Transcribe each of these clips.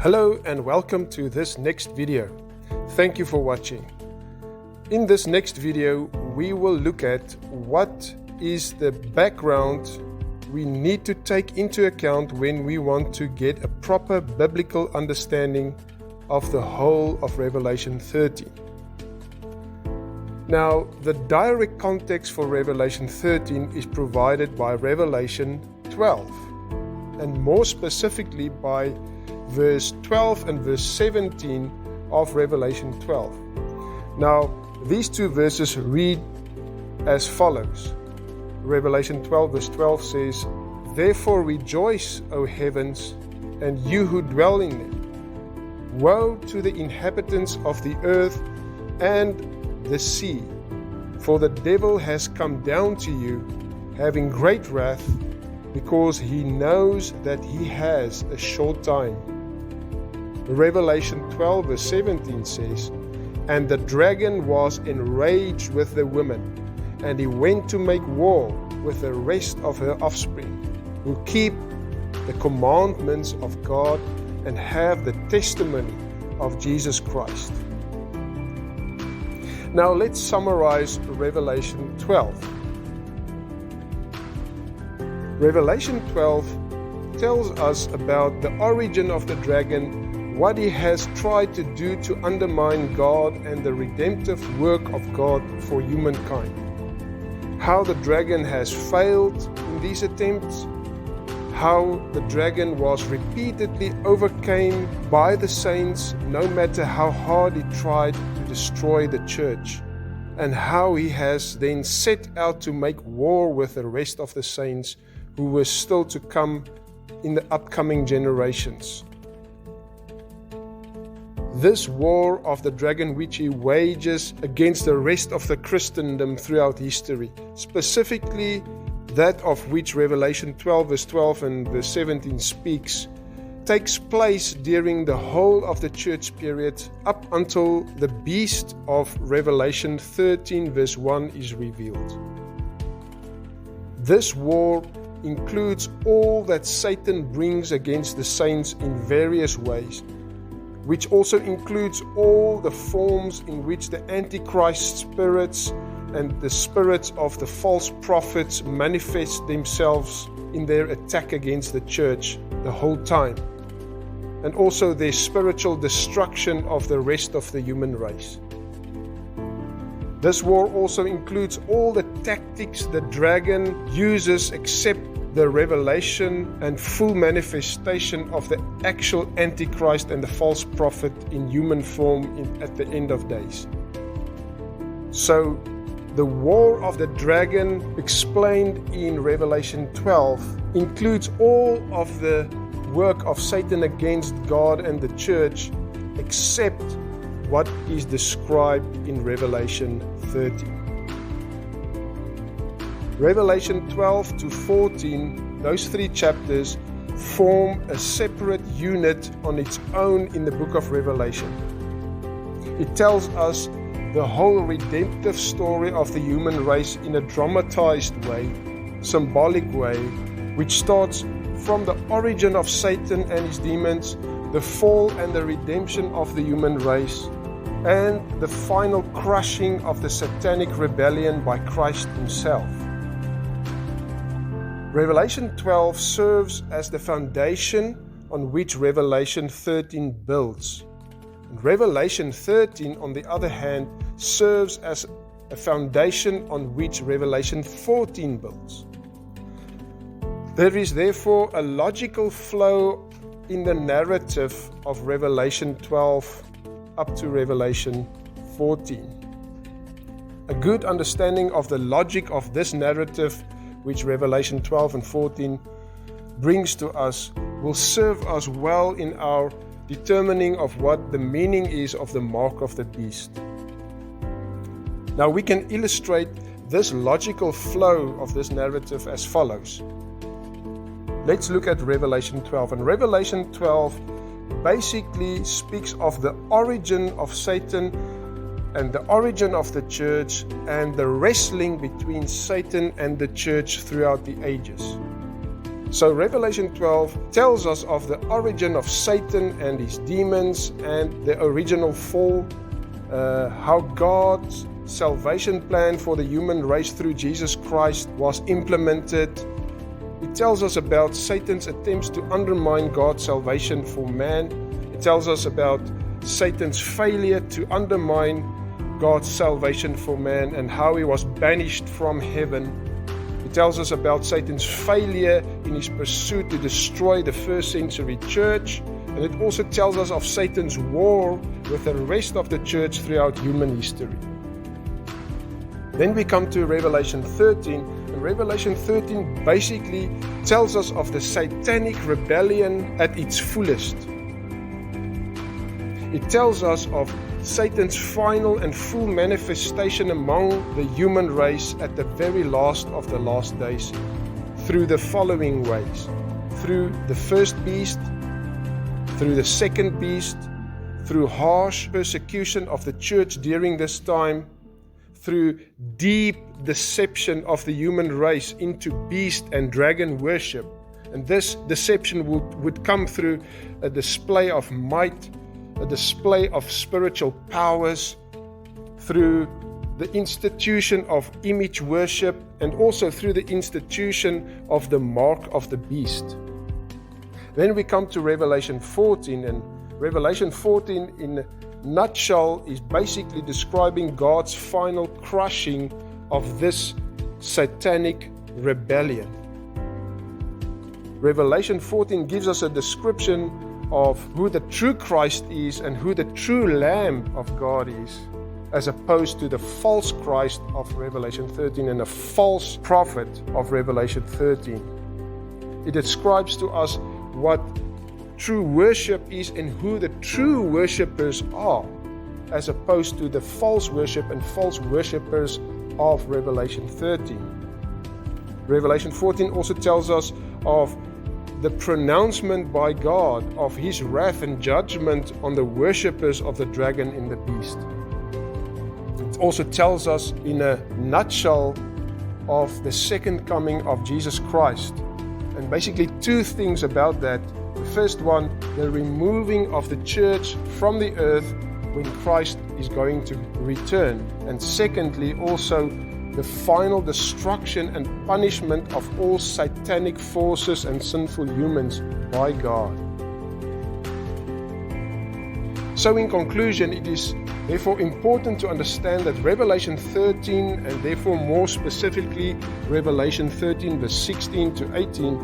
Hello and welcome to this next video. Thank you for watching. In this next video, we will look at what is the background we need to take into account when we want to get a proper biblical understanding of the whole of Revelation 13. Now, the direct context for Revelation 13 is provided by Revelation 12, and more specifically by verse 12 and verse 17 of Revelation 12. Now, these two verses read as follows. Revelation 12 verse 12 says, "Therefore rejoice, O heavens, and you who dwell in them. Woe to the inhabitants of the earth and the sea, for the devil has come down to you, having great wrath, because he knows that he has a short time." Revelation 12 verse 17 says, "And the dragon was enraged with the woman, and he went to make war with the rest of her offspring, who keep the commandments of God and have the testimony of Jesus Christ." Now let's summarize Revelation 12. Revelation 12 tells us about the origin of the dragon, what he has tried to do to undermine God and the redemptive work of God for humankind. How the dragon has failed in these attempts, how the dragon was repeatedly overcome by the saints no matter how hard he tried to destroy the church, and how he has then set out to make war with the rest of the saints who were still to come in the upcoming generations. This war of the dragon which he wages against the rest of the Christendom throughout history, specifically that of which Revelation 12 verse 12 and verse 17 speaks, takes place during the whole of the church period up until the beast of Revelation 13 verse 1 is revealed. This war includes all that Satan brings against the saints in various ways, which also includes all the forms in which the Antichrist spirits and the spirits of the false prophets manifest themselves in their attack against the church the whole time, and also their spiritual destruction of the rest of the human race. This war also includes all the tactics the dragon uses except the revelation and full manifestation of the actual Antichrist and the false prophet in human form at the end of days. So, the war of the dragon explained in Revelation 12 includes all of the work of Satan against God and the church except what is described in Revelation 13. Revelation 12 to 14, those three chapters, form a separate unit on its own in the book of Revelation. It tells us the whole redemptive story of the human race in a dramatized way, symbolic way, which starts from the origin of Satan and his demons, the fall and the redemption of the human race, and the final crushing of the satanic rebellion by Christ himself. Revelation 12 serves as the foundation on which Revelation 13 builds. And Revelation 13, on the other hand, serves as a foundation on which Revelation 14 builds. There is therefore a logical flow in the narrative of Revelation 12 up to Revelation 14. A good understanding of the logic of this narrative, which Revelation 12 and 14 brings to us, will serve us well in our determining of what the meaning is of the mark of the beast. Now we can illustrate this logical flow of this narrative as follows. Let's look at Revelation 12. And Revelation 12 basically speaks of the origin of Satan and the origin of the church and the wrestling between Satan and the church throughout the ages. So Revelation 12 tells us of the origin of Satan and his demons and the original fall, how God's salvation plan for the human race through Jesus Christ was implemented. It tells us about Satan's attempts to undermine God's salvation for man. It tells us about Satan's failure to undermine God's salvation for man and how he was banished from heaven. It tells us about Satan's failure in his pursuit to destroy the first century church. And it also tells us of Satan's war with the rest of the church throughout human history. Then we come to Revelation 13. And Revelation 13 basically tells us of the satanic rebellion at its fullest. It tells us of Satan's final and full manifestation among the human race at the very last of the last days through the following ways: through the first beast, through the second beast, through harsh persecution of the church during this time, through deep deception of the human race into beast and dragon worship. And this deception would come through a display of might, a display of spiritual powers, through the institution of image worship, and also through the institution of the mark of the beast. Then we come to Revelation 14, and Revelation 14 in a nutshell is basically describing God's final crushing of this satanic rebellion. Revelation 14 gives us a description of who the true Christ is and who the true Lamb of God is, as opposed to the false Christ of Revelation 13 and a false prophet of Revelation 13. It describes to us what true worship is and who the true worshippers are, as opposed to the false worship and false worshippers of Revelation 13. Revelation 14 also tells us of the pronouncement by God of his wrath and judgment on the worshippers of the dragon and the beast. It also tells us in a nutshell of the second coming of Jesus Christ. And basically two things about that. The first one, the removing of the church from the earth when Christ is going to return. And secondly, also the final destruction and punishment of all satanic forces and sinful humans by God. So in conclusion, it is therefore important to understand that Revelation 13, and therefore more specifically Revelation 13 verse 16 to 18,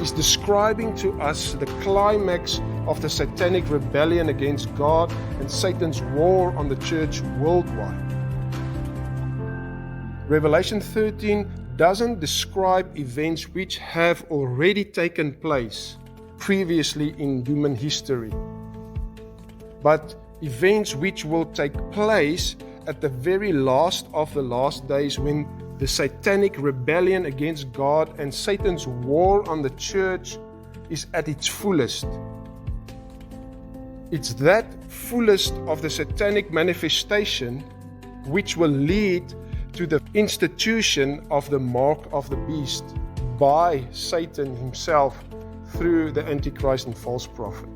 is describing to us the climax of the satanic rebellion against God and Satan's war on the church worldwide. Revelation 13 doesn't describe events which have already taken place previously in human history, but events which will take place at the very last of the last days, when the satanic rebellion against God and Satan's war on the church is at its fullest. It's that fullest of the satanic manifestation which will lead to the institution of the mark of the beast by Satan himself through the Antichrist and false prophet.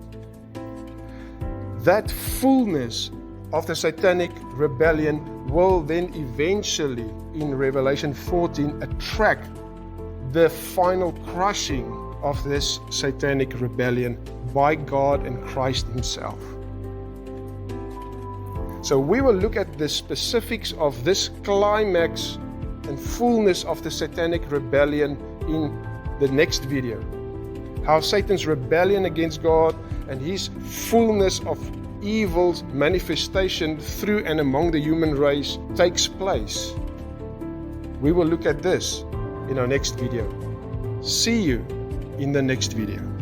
That fullness of the satanic rebellion will then eventually, in Revelation 14, attract the final crushing of this satanic rebellion by God and Christ himself. So we will look at the specifics of this climax and fullness of the satanic rebellion in the next video. How Satan's rebellion against God and his fullness of evil's manifestation through and among the human race takes place. We will look at this in our next video. See you in the next video.